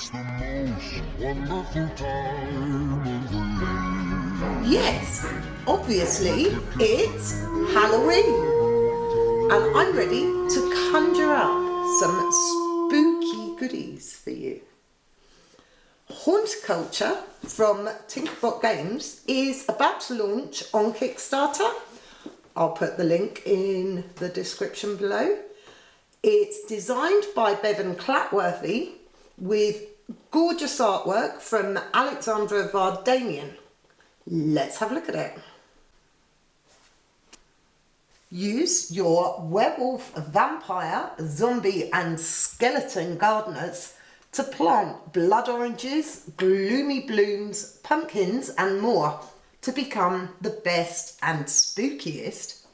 It's the most wonderful time of the year. Yes, obviously it's Halloween. And I'm ready to conjure up some spooky goodies for you. Haunticulture from Tinkerbot Games is about to launch on Kickstarter. I'll put the link in the description below. It's designed by Bevan Clatworthy with gorgeous artwork from Alexandra Vardanian. Let's have a look at it. Use your werewolf, vampire, zombie and skeleton gardeners to plant blood oranges, gloomy blooms, pumpkins and more to become the best and spookiest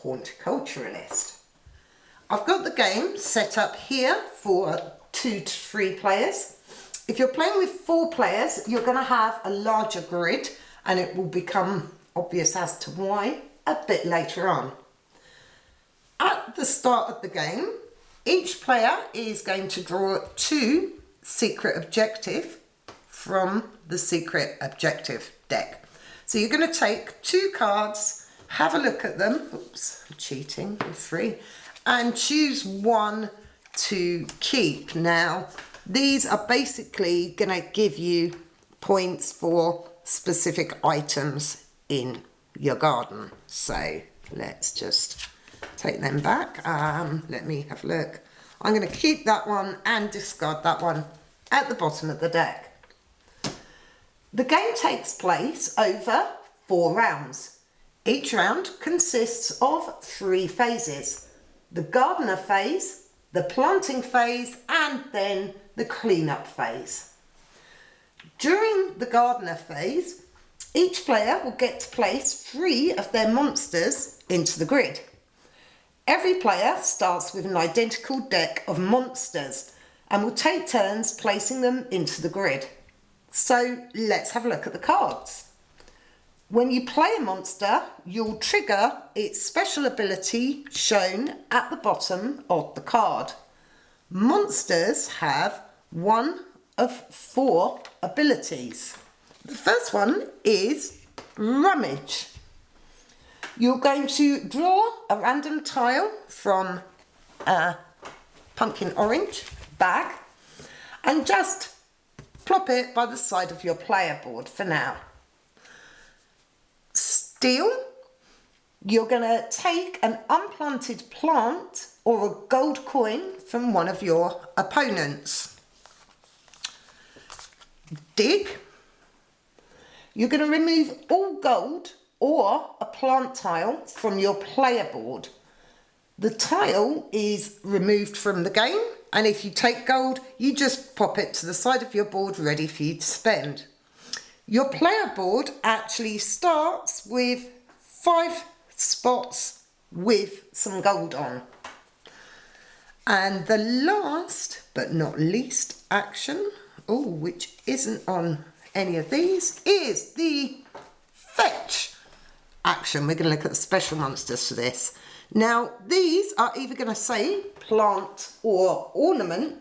horticulturalist. I've got the game set up here for 2 to 3 players. If you're playing with 4 players, you're going to have a larger grid and it will become obvious as to why a bit later on. At the start of the game, each player is going to draw 2 secret objectives from the secret objective deck. So you're going to take 2 cards, have a look at them, oops, I'm cheating with 3, and choose one to keep. Now, these are basically going to give you points for specific items in your garden. So let's just take them back. Let me have a look. I'm going to keep that one and discard that one at the bottom of the deck. The game takes place over 4 rounds. Each round consists of 3 phases. The gardener phase, the planting phase, and then the cleanup phase. During the gardener phase, each player will get to place 3 of their monsters into the grid. Every player starts with an identical deck of monsters and will take turns placing them into the grid. So let's have a look at the cards. When you play a monster, you'll trigger its special ability shown at the bottom of the card. Monsters have 1 of 4 abilities. The first one is Rummage. You're going to draw a random tile from a pumpkin orange bag and just plop it by the side of your player board for now. Steal. You're going to take an unplanted plant or a gold coin from one of your opponents. Dig. You're going to remove all gold or a plant tile from your player board. The tile is removed from the game, and if you take gold, you just pop it to the side of your board ready for you to spend. Your player board actually starts with 5 spots with some gold on. And the last but not least action, which isn't on any of these, is the fetch action. We're going to look at the special monsters for this. Now, these are either going to say plant or ornament.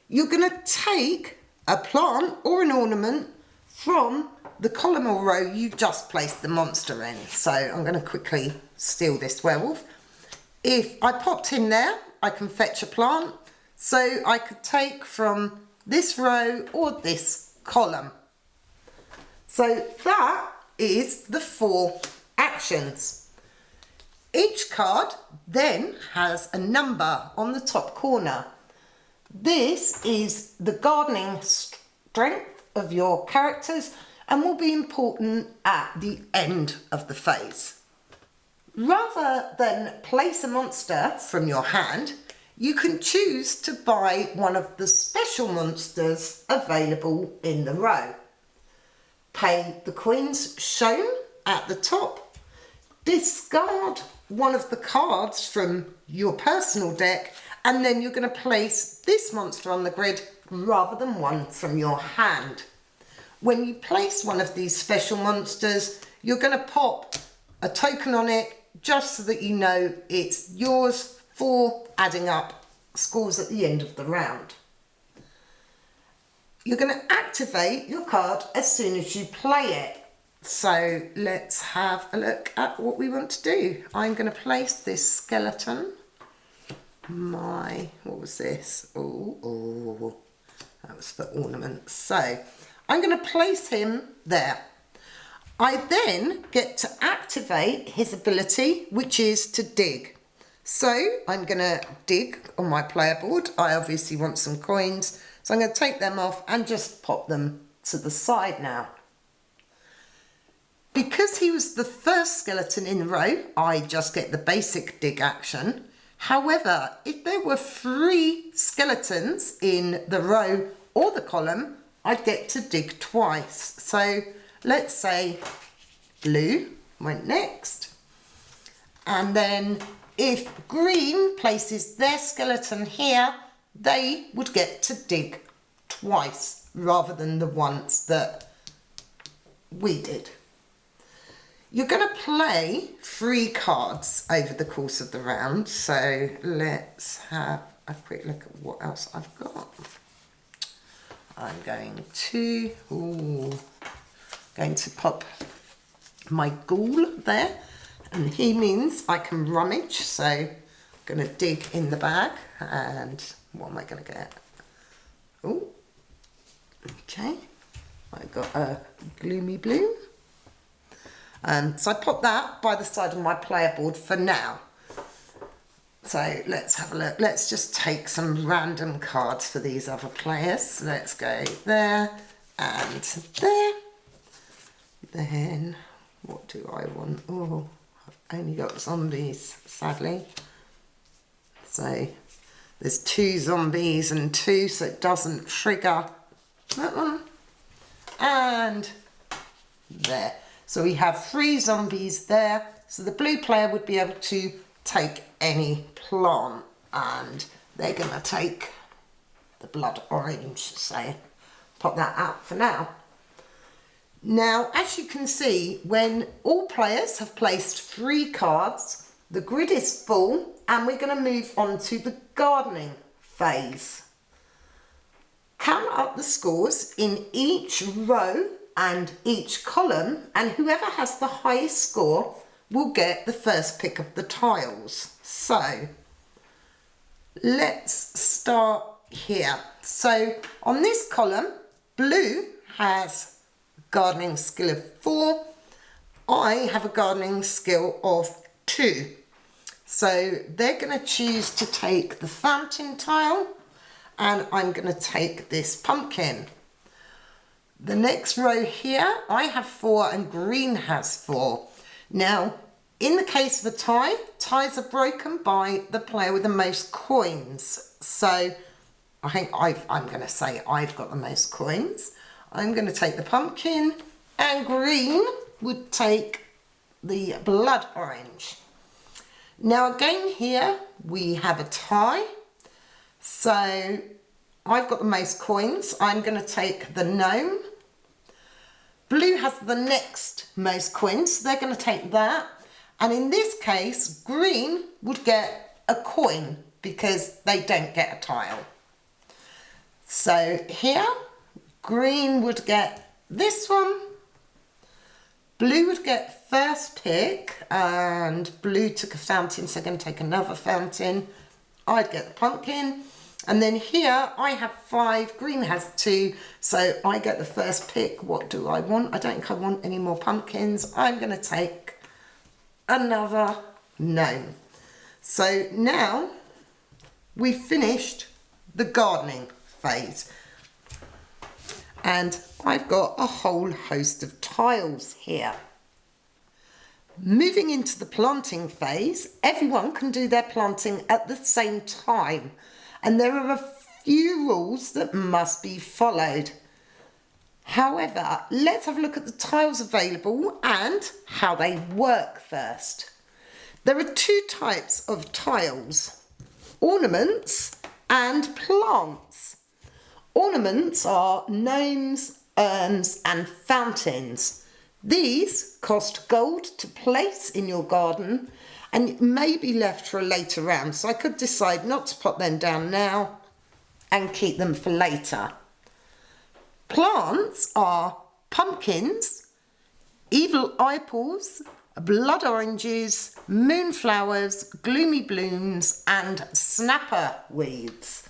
You're going to take a plant or an ornament from the column or row you just placed the monster in. So I'm going to quickly steal this werewolf. If I popped him there, I can fetch a plant. So I could take from this row or this column. So that is the 4 actions. Each card then has a number on the top corner. This is the gardening strength of your characters and will be important at the end of the phase. Rather than place a monster from your hand, you can choose to buy one of the special monsters available in the row. Pay the coins shown at the top, discard one of the cards from your personal deck, and then you're going to place this monster on the grid rather than one from your hand. When you place one of these special monsters, you're going to pop a token on it just so that you know it's yours for adding up scores at the end of the round. you're going to activate your card as soon as you play it. So let's have a look at what we want to do. I'm going to place this skeleton. What was this? Oh, that was for ornaments. So I'm going to place him there. I then get to activate his ability, which is to dig. So I'm going to dig on my player board. I obviously want some coins, so I'm going to take them off and just pop them to the side now. Because he was the first skeleton in the row, I just get the basic dig action. However, if there were 3 skeletons in the row or the column, I'd get to dig twice. So let's say blue went next. And then if green places their skeleton here, they would get to dig twice rather than the once that we did. You're going to play 3 cards over the course of the round, so let's have a quick look at what else I've got. I'm going to pop my ghoul there, and he means I can rummage, so I'm going to dig in the bag, and what am I going to get? Oh, okay, I got a gloomy bloom. So I put that by the side of my player board for now. So let's have a look. Let's just take some random cards for these other players. Let's go there and there. Then what do I want? Oh, I've only got zombies, sadly. So there's 2 zombies and 2, so it doesn't trigger that one. And there. So we have 3 zombies there. So the blue player would be able to take any plant, and they're going to take the blood orange. So pop that out for now. Now, as you can see, when all players have placed 3 cards, the grid is full, and we're going to move on to the gardening phase. Count up the scores in each row and each column, and whoever has the highest score will get the first pick of the tiles. So let's start here. So on this column, blue has gardening skill of 4. I have a gardening skill of 2. So they're going to choose to take the fountain tile, and I'm going to take this pumpkin. The next row here, I have 4 and green has 4. Now, in the case of a tie, ties are broken by the player with the most coins. So I think I'm going to say I've got the most coins. I'm going to take the pumpkin, and green would take the blood orange. Now again here, we have a tie. So I've got the most coins. I'm going to take the gnome. Blue has the next most coins, so they're going to take that. And in this case, green would get a coin because they don't get a tile. So here, green would get this one. Blue would get first pick, and blue took a fountain, so they're going to take another fountain. I'd get the pumpkin. And then here I have 5, green has 2, so I get the first pick. What do I want? I don't think I want any more pumpkins. I'm going to take another gnome. So now we've finished the gardening phase. And I've got a whole host of tiles here. Moving into the planting phase, everyone can do their planting at the same time. And there are a few rules that must be followed. However, let's have a look at the tiles available and how they work first. There are 2 types of tiles, ornaments and plants. Ornaments are gnomes, urns and fountains. These cost gold to place in your garden and may be left for a later round, so I could decide not to put them down now and keep them for later. Plants are pumpkins, evil apples, blood oranges, moonflowers, gloomy blooms, and snapper weeds.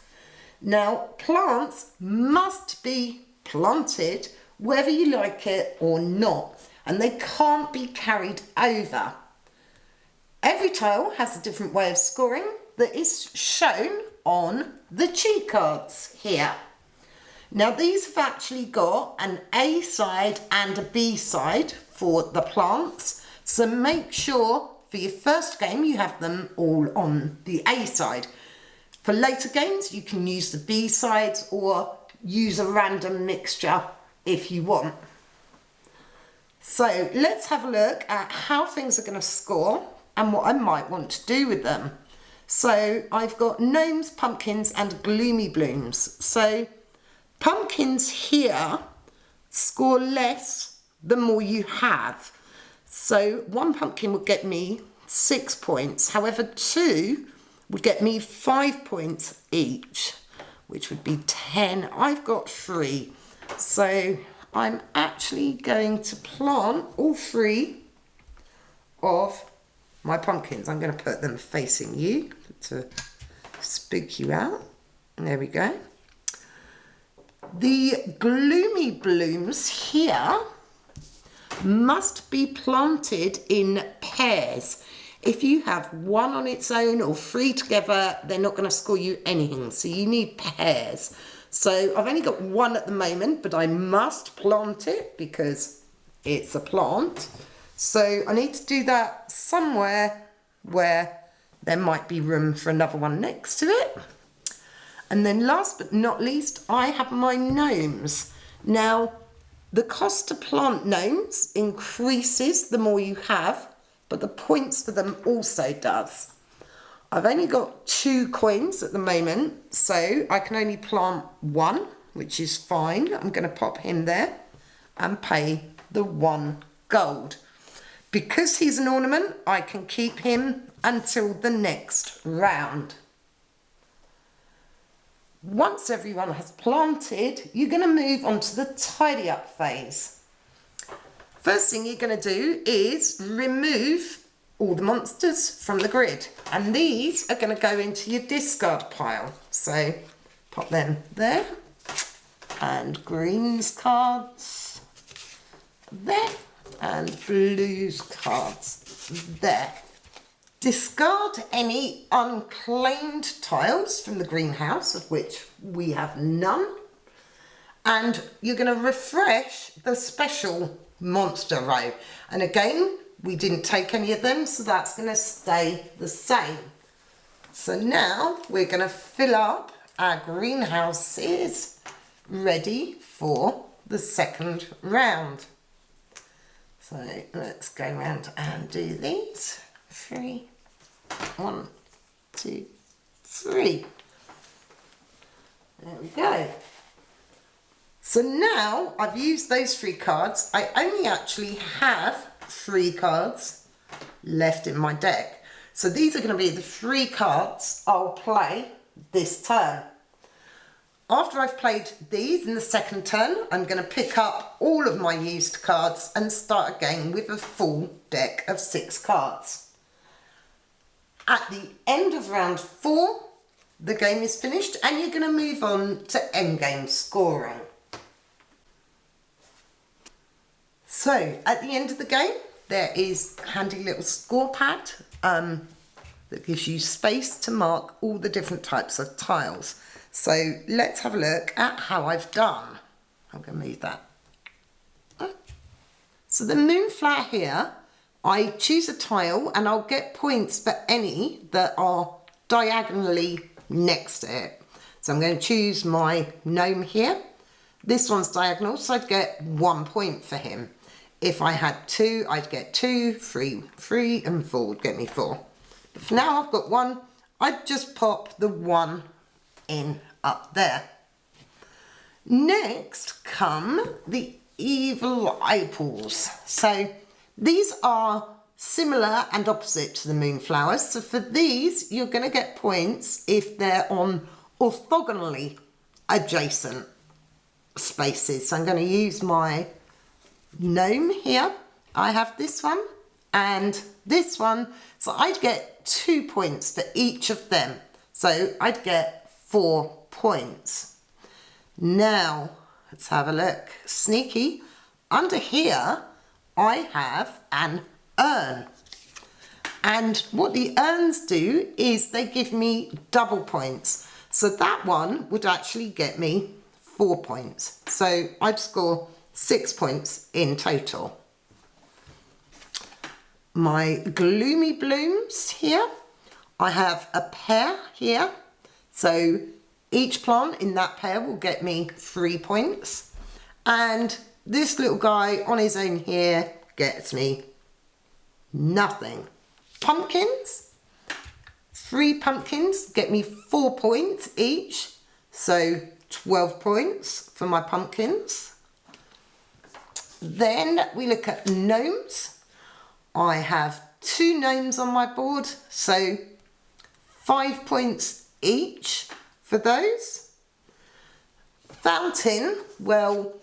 Now, plants must be planted whether you like it or not, and they can't be carried over. Every tile has a different way of scoring that is shown on the cheat cards here. Now, these have actually got an A side and a B side for the plants, so make sure for your first game you have them all on the A side. For later games you can use the B sides or use a random mixture if you want. So let's have a look at how things are going to score and what I might want to do with them. So I've got gnomes, pumpkins and gloomy blooms. So pumpkins here score less the more you have. So one pumpkin would get me 6 points. However, 2 would get me 5 points each, which would be 10. I've got 3. So I'm actually going to plant all 3 of my pumpkins. I'm going to put them facing you to spook you out. There we go. The gloomy blooms here must be planted in pairs. If you have one on its own or 3 together, they're not going to score you anything. So you need pairs. So I've only got 1 at the moment, but I must plant it because it's a plant. So I need to do that somewhere where there might be room for another one next to it. And then last but not least, I have my gnomes. Now, the cost to plant gnomes increases the more you have, but the points for them also does. I've only got 2 coins at the moment, so I can only plant 1, which is fine. I'm going to pop him there and pay the 1 gold. Because he's an ornament, I can keep him until the next round. Once everyone has planted, you're going to move on to the tidy up phase. First thing you're going to do is remove all the monsters from the grid, and these are going to go into your discard pile. So pop them there, and greens cards there, and blues cards there. Discard any unclaimed tiles from the greenhouse, of which we have none, and you're going to refresh the special monster row. And again, we didn't take any of them, so that's going to stay the same. So now we're going to fill up our greenhouses ready for the second round. So let's go around and do these. 3, 1, 2, 3. There we go. So now I've used those 3 cards. I only actually have 3 cards left in my deck. So these are going to be the 3 cards I'll play this turn. After I've played these in the second turn, I'm going to pick up all of my used cards and start again with a full deck of 6 cards. At the end of round 4, the game is finished and you're going to move on to endgame scoring. So at the end of the game, there is a handy little score pad that gives you space to mark all the different types of tiles. So let's have a look at how I've done. I'm going to move that. So the moonflower here, I choose a tile and I'll get points for any that are diagonally next to it. So I'm going to choose my gnome here. This one's diagonal, so I'd get 1 point for him. If I had 2, I'd get 2, 3, 3 and 4 would get me 4. But for now I've got 1, I'd just pop the 1 in up there. Next come the evil apples. So these are similar and opposite to the moonflowers. So for these, you're going to get points if they're on orthogonally adjacent. spaces. So I'm going to use my gnome here. I have this one and this one. So I'd get 2 points for each of them. So I'd get 4 points. Now, let's have a look. Sneaky. Under here, I have an urn. And what the urns do is they give me double points. So that one would actually get me 4 points. So I'd score 6 points in total. My gloomy blooms here, I have a pair here. So each plant in that pair will get me 3 points. And this little guy on his own here gets me nothing. Pumpkins, 3 pumpkins get me 4 points each. So 12 points for my pumpkins. Then we look at gnomes. I have 2 gnomes on my board, so 5 points each for those. Fountain, well,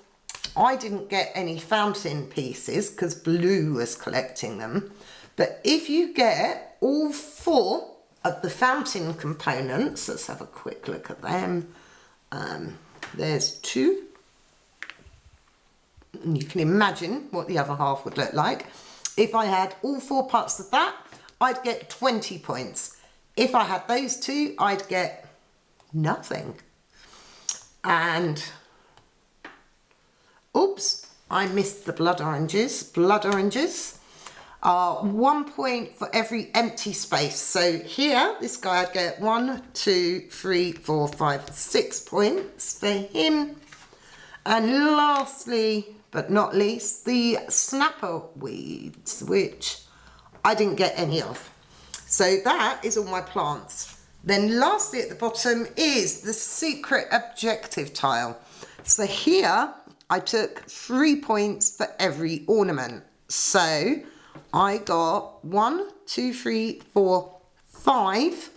I didn't get any fountain pieces because Blue was collecting them. But if you get all 4 of the fountain components, let's have a quick look at them. There's 2. And you can imagine what the other half would look like. If I had all 4 parts of that, I'd get 20 points. If I had those 2, I'd get nothing. And, oops, I missed the blood oranges. Blood oranges are 1 point for every empty space. So here, this guy, I'd get 1, 2, 3, 4, 5, 6 points for him. And lastly, but not least, the snapper weeds, which I didn't get any of. So that is all my plants. Then lastly at the bottom is the secret objective tile. So here I took 3 points for every ornament. So I got 1, 2, 3, 4, 5,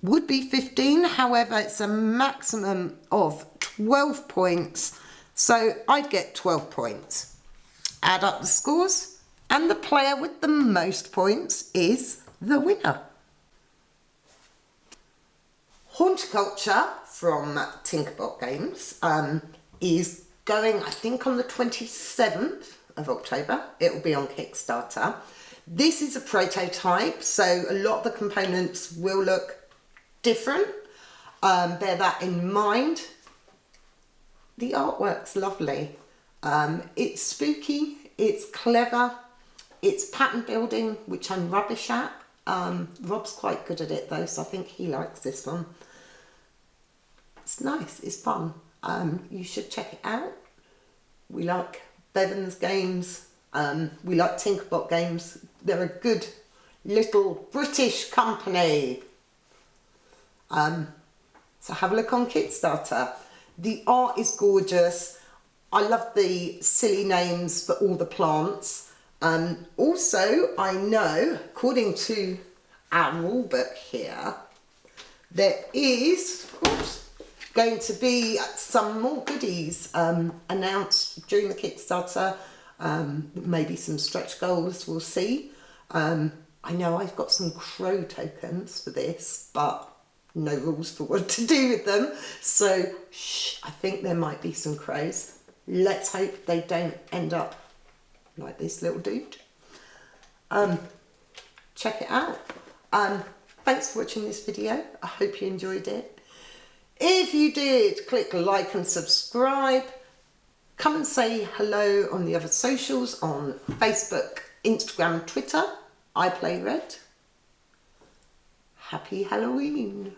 would be 15. However, it's a maximum of 12 points. So I'd get 12 points. Add up the scores and the player with the most points is the winner. Haunticulture from Tinkerbot Games is going, I think, on the 27th of October. It will be on Kickstarter. This is a prototype, so a lot of the components will look different. Bear that in mind. The artwork's lovely. It's spooky, it's clever, it's pattern building, which I'm rubbish at. Rob's quite good at it though, so I think he likes this one. It's nice, it's fun. You should check it out. We like Bevan's games, we like Tinkerbot Games. They're a good little British company. So have a look on Kickstarter. The art is gorgeous. I love the silly names for all the plants. Also, I know, according to our rule book here, there is going to be some more goodies announced during the Kickstarter. Maybe some stretch goals, we'll see. I know I've got some crow tokens for this, but no rules for what to do with them. So, I think there might be some crows. Let's hope they don't end up like this little dude. Check it out. Thanks for watching this video. I hope you enjoyed it. If you did, click like and subscribe. Come and say hello on the other socials on Facebook, Instagram, Twitter. I play red. Happy Halloween.